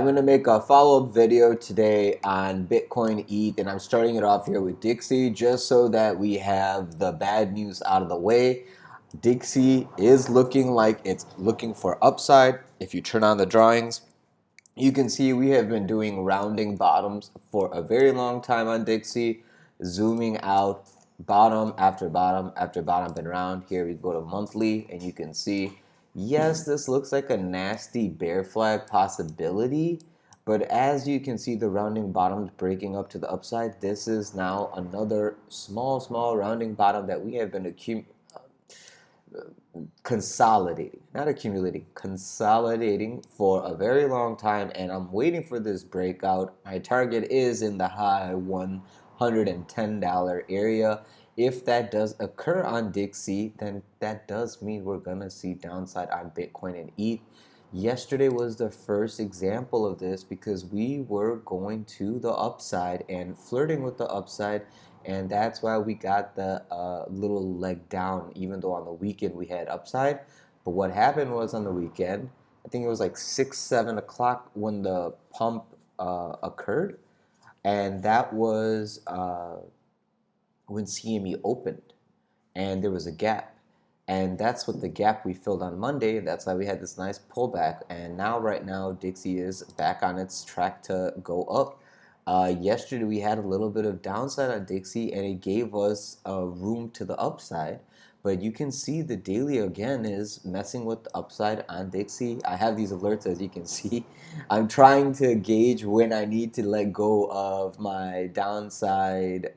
I'm going to make a follow-up video today on Bitcoin ETH, and I'm starting it off here with Dixie just so that we have the bad news out of the way. Dixie is looking like it's looking for upside. If you turn on the drawings, you can see we have been doing rounding bottoms for a very long time on Dixie, zooming out bottom after bottom after bottom and round. Here we go to monthly, and you can see, yes, this looks like a nasty bear flag possibility, but as you can see the rounding bottoms breaking up to the upside, this is now another small rounding bottom that we have been consolidating, not accumulating, consolidating for a very long time, and I'm waiting for this breakout. My target is in the high $110 area. If that does occur on Dixie, then that does mean we're gonna see downside on Bitcoin and ETH. Yesterday was the first example of this because we were going to the upside and flirting with the upside, and that's why we got the little leg down, even though on the weekend we had upside. But what happened was on the weekend, I think it was like 6, 7 o'clock when the pump occurred, and that was when CME opened, and there was a gap. And that's what the gap we filled on Monday. That's why we had this nice pullback. And now, right now, Dixie is back on its track to go up. Yesterday, we had a little bit of downside on Dixie, and it gave us room to the upside. But you can see the daily again is messing with the upside on Dixie. I have these alerts, as you can see. I'm trying to gauge when I need to let go of my downside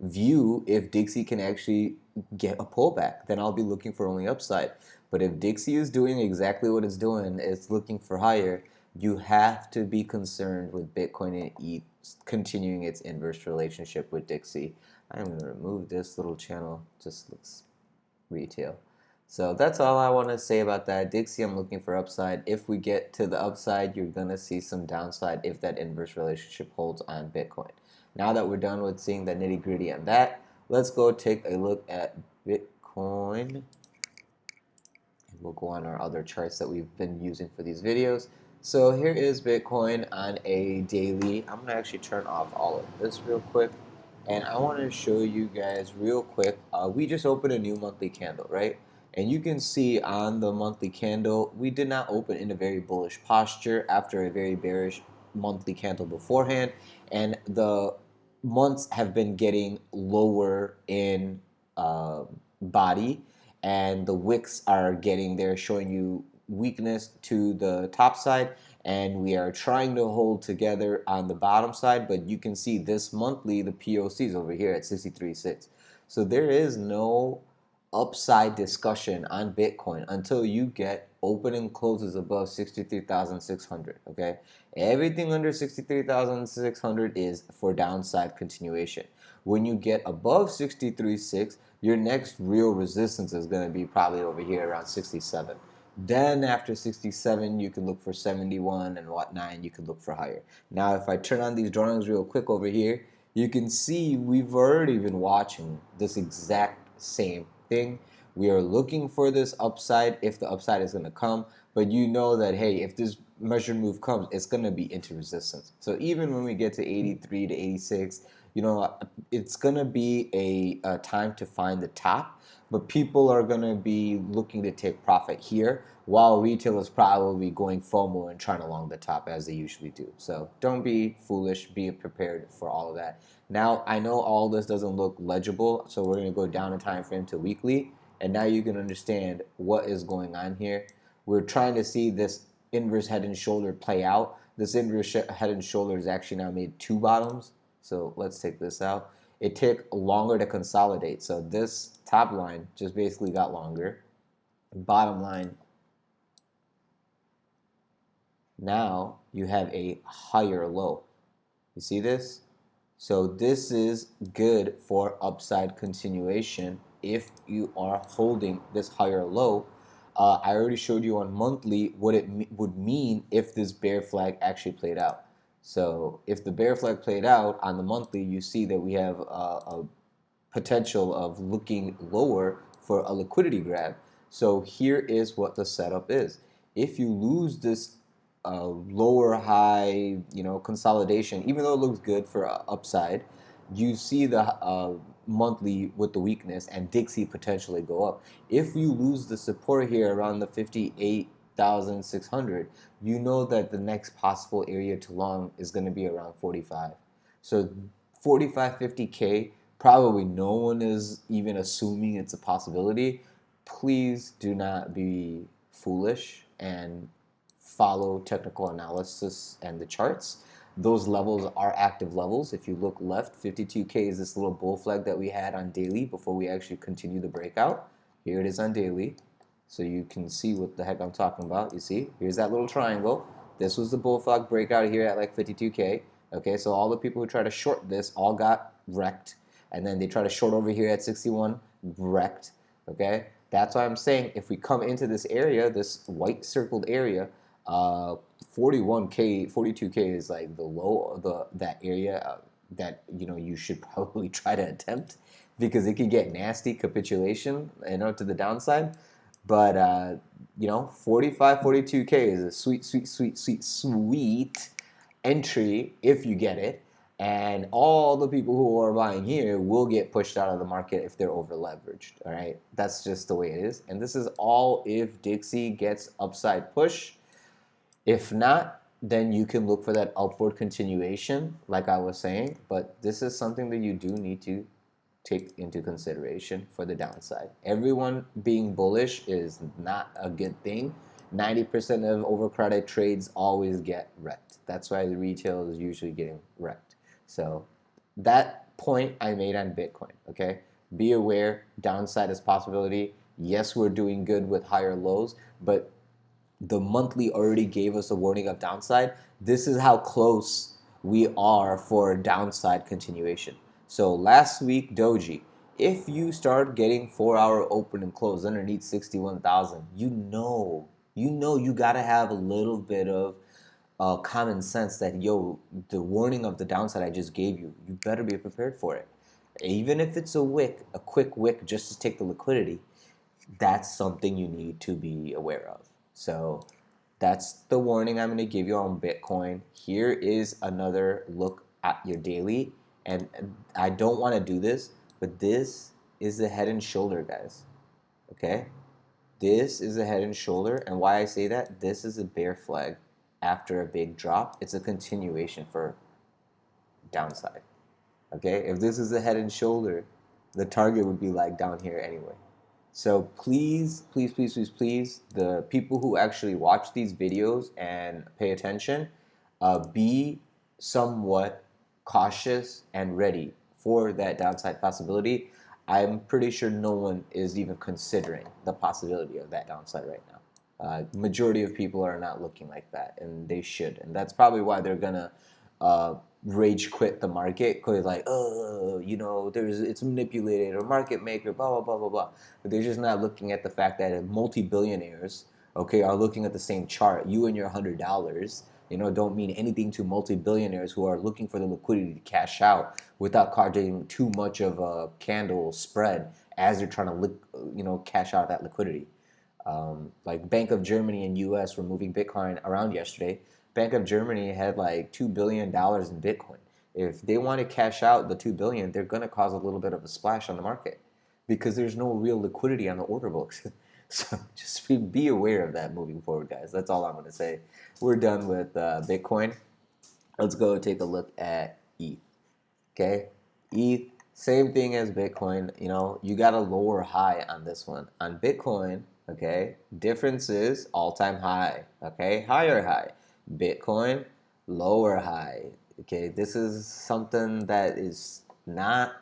view. If Dixie can actually get a pullback, then I'll be looking for only upside. But if Dixie is doing exactly what it's doing, it's looking for higher, you have to be concerned with Bitcoin and ETH continuing its inverse relationship with Dixie. I'm going to remove this little channel, just looks retail. So that's all I want to say about that. Dixie, I'm looking for upside. If we get to the upside, you're going to see some downside if that inverse relationship holds on Bitcoin. Now that we're done with seeing the nitty gritty on that, let's go take a look at Bitcoin. And we'll go on our other charts that we've been using for these videos. So here is Bitcoin on a daily. I'm going to actually turn off all of this real quick. And I want to show you guys real quick. We just opened a new monthly candle, right? And you can see on the monthly candle, we did not open in a very bullish posture after a very bearish monthly candle beforehand. And the months have been getting lower in body, and the wicks are getting there, showing you weakness to the top side, and we are trying to hold together on the bottom side. But you can see this monthly, the POCs over here at 63.6. So there is no upside discussion on Bitcoin until you get open and closes above 63,600. Okay, everything under 63,600 is for downside continuation. When you get above 63.6, your next real resistance is going to be probably over here around 67. Then after 67, you can look for 71 and whatnot, and you can look for higher. Now, if I turn on these drawings real quick over here, you can see we've already been watching this exact same thing. We are looking for this upside if the upside is going to come, but you know that, hey, if this measured move comes, it's going to be into resistance. So even when we get to 83 to 86, it's going to be a time to find the top, but people are going to be looking to take profit here, while retail is probably going FOMO and trying to long the top as they usually do. So don't be foolish, be prepared for all of that. Now, I know all this doesn't look legible, so we're going to go down a time frame to weekly, and now you can understand what is going on here. We're trying to see this inverse head and shoulder play out. This inverse head and shoulder has actually now made two bottoms. So let's take this out. It took longer to consolidate. So this top line just basically got longer. Bottom line, now you have a higher low. You see this? So this is good for upside continuation if you are holding this higher low. I already showed you on monthly what it would mean if this bear flag actually played out. So if the bear flag played out on the monthly, you see that we have a potential of looking lower for a liquidity grab. So here is what the setup is. If you lose this lower high, consolidation, even though it looks good for upside, you see the monthly with the weakness and Dixie potentially go up. If you lose the support here around the 58,600, you know that the next possible area to long is going to be around 45. So 45, 50K, probably no one is even assuming it's a possibility. Please do not be foolish and follow technical analysis and the charts. Those levels are active levels. If you look left, 52K is this little bull flag that we had on daily before we actually continue the breakout. Here it is on daily. So you can see what the heck I'm talking about. You see, here's that little triangle. This was the bull flag breakout here at like 52K. Okay, so all the people who try to short this all got wrecked. And then they try to short over here at 61, wrecked. Okay, that's why I'm saying if we come into this area, this white circled area, 41K, 42K is like the low, that area that you should probably try to attempt, because it can get nasty capitulation, to the downside. But 45, 42K is a sweet, sweet, sweet, sweet, sweet entry if you get it. And all the people who are buying here will get pushed out of the market if they're over leveraged. All right, that's just the way it is. And this is all if Dixie gets upside push. If not, then you can look for that upward continuation, like I was saying. But this is something that you do need to take into consideration for the downside. Everyone being bullish is not a good thing. 90% of overcrowded trades always get wrecked. That's why the retail is usually getting wrecked. So that point I made on Bitcoin, okay? Be aware, downside is possibility. Yes, we're doing good with higher lows, but the monthly already gave us a warning of downside. This is how close we are for downside continuation. So last week, Doji, if you start getting 4-hour open and close underneath 61,000, you gotta have a little bit of common sense that, the warning of the downside I just gave you, you better be prepared for it. Even if it's a quick wick just to take the liquidity, that's something you need to be aware of. So that's the warning I'm going to give you on Bitcoin. Here is another look at your daily. And I don't want to do this, but this is the head and shoulder, guys. Okay? This is a head and shoulder. And why I say that, this is a bear flag after a big drop. It's a continuation for downside. Okay? If this is a head and shoulder, the target would be like down here anyway. So please, please, please, please, please, the people who actually watch these videos and pay attention, be somewhat cautious and ready for that downside possibility. I'm pretty sure no one is even considering the possibility of that downside right now. Majority of people are not looking like that, and they should. And that's probably why they're gonna rage quit the market, because like, it's manipulated or market maker, blah blah blah blah blah. But they're just not looking at the fact that multi-billionaires, okay, are looking at the same chart. You and your $100, don't mean anything to multi-billionaires who are looking for the liquidity to cash out without causing too much of a candle spread as they're trying to cash out that liquidity. Like Bank of Germany and U.S. were moving Bitcoin around yesterday. Bank of Germany had like $2 billion in Bitcoin. If they want to cash out the $2 billion, they're going to cause a little bit of a splash on the market because there's no real liquidity on the order books. So just be aware of that moving forward, guys. That's all I'm going to say. We're done with Bitcoin. Let's go take a look at ETH. Okay, ETH, same thing as Bitcoin. You got a lower high on this one. On Bitcoin, okay, difference is all-time high. Okay, higher high. Bitcoin, lower high. Okay, this is something that is not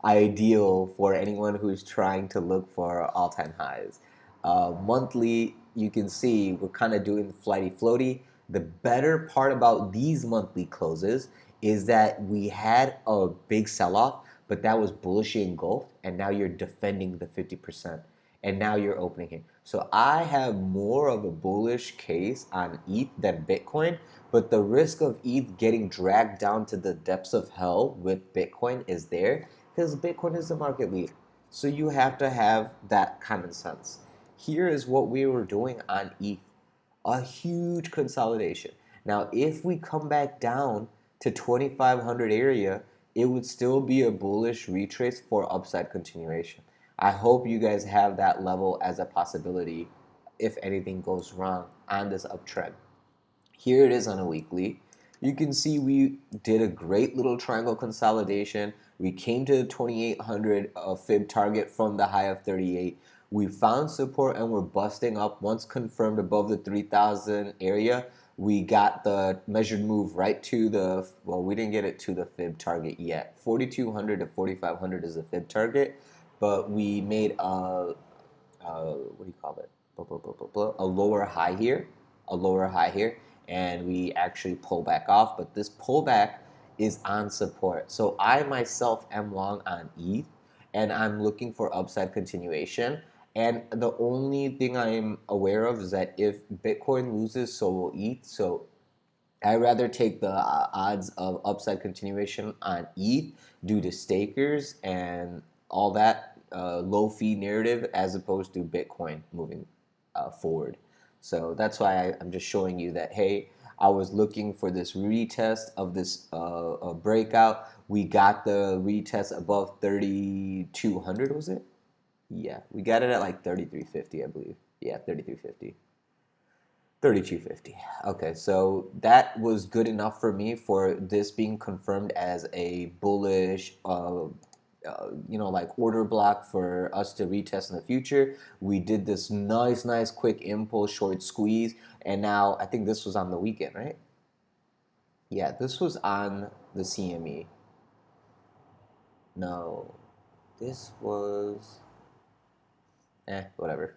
ideal for anyone who's trying to look for all-time highs. Monthly, you can see we're kind of doing flighty floaty. The better part about these monthly closes is that we had a big sell-off, but that was bullishly engulfed, and now you're defending the 50%, and now you're opening it. So I have more of a bullish case on ETH than Bitcoin, but the risk of ETH getting dragged down to the depths of hell with Bitcoin is there because Bitcoin is the market leader. So you have to have that common sense. Here is what we were doing on ETH. a huge consolidation. Now, if we come back down to 2500 area, it would still be a bullish retrace for upside continuation. I hope you guys have that level as a possibility if anything goes wrong on this uptrend. Here it is on a weekly. You can see we did a great little triangle consolidation. We came to the 2800 fib target from the high of 38. We found support and we're busting up. Once confirmed above the 3000 area, we got the measured move right to the, well, we didn't get it to the fib target yet. 4200 to 4500 is the fib target, but we made what do you call it? A lower high here, and we actually pull back off. But this pullback is on support. So I myself am long on ETH, and I'm looking for upside continuation. And the only thing I'm aware of is that if Bitcoin loses, so will ETH. So I rather take the odds of upside continuation on ETH due to stakers and all that low fee narrative as opposed to Bitcoin moving forward. So that's why I'm just showing you that, hey, I was looking for this retest of this breakout. We got the retest above 3,200, was it? Yeah, we got it at like 3,350, I believe. Yeah, 3,350. 3,250. Okay, so that was good enough for me for this being confirmed as a bullish, like order block for us to retest in the future. We did this nice, quick impulse short squeeze, and now I think this was on the weekend, right? Yeah, this was on the CME. No, this was, whatever.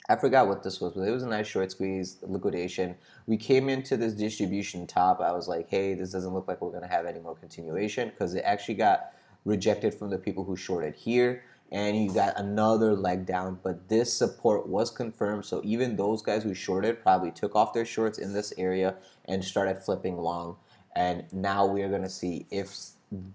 I forgot what this was, but it was a nice short squeeze liquidation. We came into this distribution top. I was like, hey, this doesn't look like we're going to have any more continuation because it actually got rejected from the people who shorted here. And you got another leg down, but this support was confirmed. So even those guys who shorted probably took off their shorts in this area and started flipping long. And now we are going to see if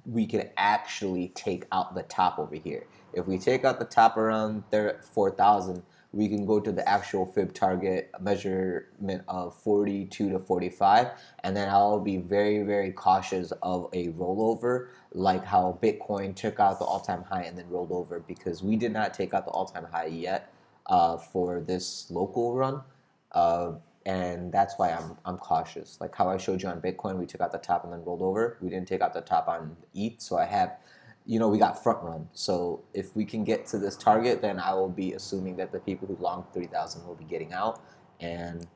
we can actually take out the top over here. If we take out the top around 4,000, we can go to the actual fib target measurement of 42 to 45, and then I'll be very cautious of a rollover like how Bitcoin took out the all-time high and then rolled over, because we did not take out the all-time high yet for this local run, and that's why I'm cautious. Like how I showed you on Bitcoin, we took out the top and then rolled over. We didn't take out the top on ETH, so I have, we got front run. So if we can get to this target, then I will be assuming that the people who long 3,000 will be getting out, and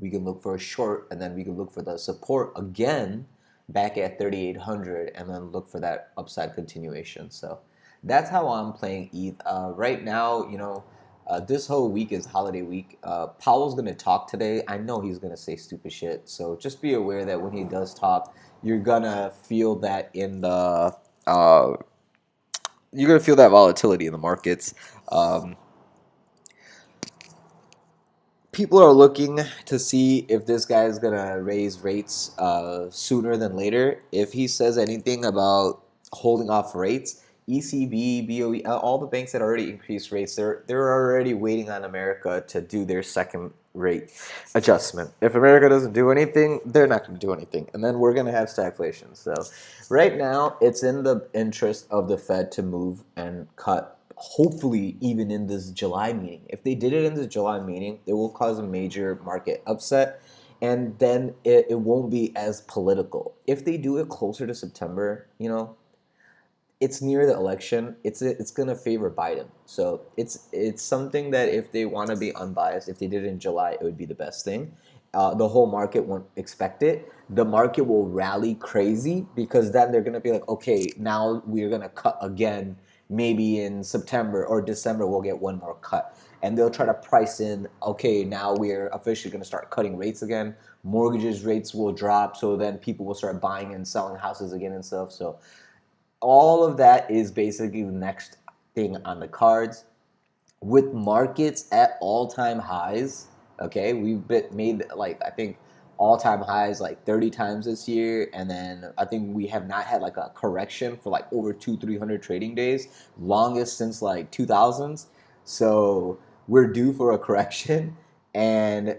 we can look for a short, and then we can look for the support again back at 3,800, and then look for that upside continuation. So that's how I'm playing ETH. Right now, this whole week is holiday week. Powell's going to talk today. I know he's going to say stupid shit. So just be aware that when he does talk, you're going to feel that in the you're going to feel that volatility in the markets. People are looking to see if this guy is going to raise rates sooner than later. If he says anything about holding off rates, ECB, BOE, all the banks that already increased rates, they're already waiting on America to do their second rate adjustment. If America doesn't do anything, they're not going to do anything, and then we're going to have stagflation. So right now, it's in the interest of the Fed to move and cut, hopefully even in this July meeting. If they did it in the July meeting, it will cause a major market upset, and then it won't be as political. If they do it closer to September, it's near the election. It's gonna favor Biden. So it's something that if they want to be unbiased, if they did it in July, it would be the best thing. The whole market won't expect it. The market will rally crazy because then they're gonna be like, okay, now we're gonna cut again. Maybe in September or December we'll get one more cut, and they'll try to price in, okay, now we're officially gonna start cutting rates again. Mortgages rates will drop, so then people will start buying and selling houses again and stuff. So all of that is basically the next thing on the cards. With markets at all-time highs, okay, we've made, like, I think all-time highs like 30 times this year, and then I think we have not had like a correction for like over 300 trading days, longest since like 2000s. So we're due for a correction, and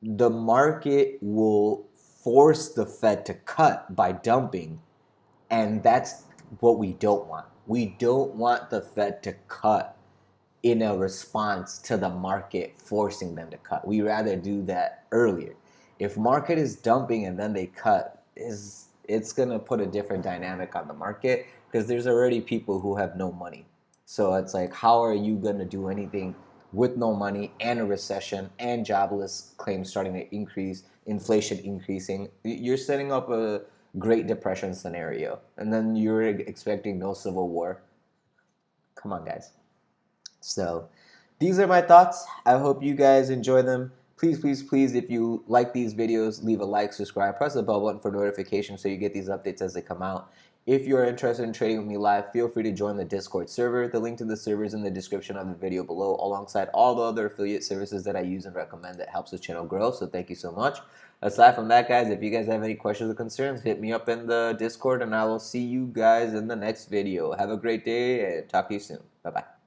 the market will force the Fed to cut by dumping, and that's what we don't want. We don't want the Fed to cut in a response to the market forcing them to cut. We rather do that earlier. If market is dumping and then they cut, it's gonna put a different dynamic on the market because there's already people who have no money. So it's like, how are you gonna do anything with no money and a recession and jobless claims starting to increase, inflation increasing? You're setting up a Great Depression scenario, and then you're expecting no civil war. Come on, guys. So these are my thoughts. I hope you guys enjoy them. Please, please, please, if you like these videos, leave a like, subscribe, press the bell button for notifications so you get these updates as they come out. If you're interested in trading with me live, feel free to join the Discord server. The link to the server is in the description of the video below, alongside all the other affiliate services that I use and recommend that helps the channel grow. So thank you so much. Aside from that, guys, if you guys have any questions or concerns, hit me up in the Discord and I will see you guys in the next video. Have a great day and talk to you soon. Bye-bye.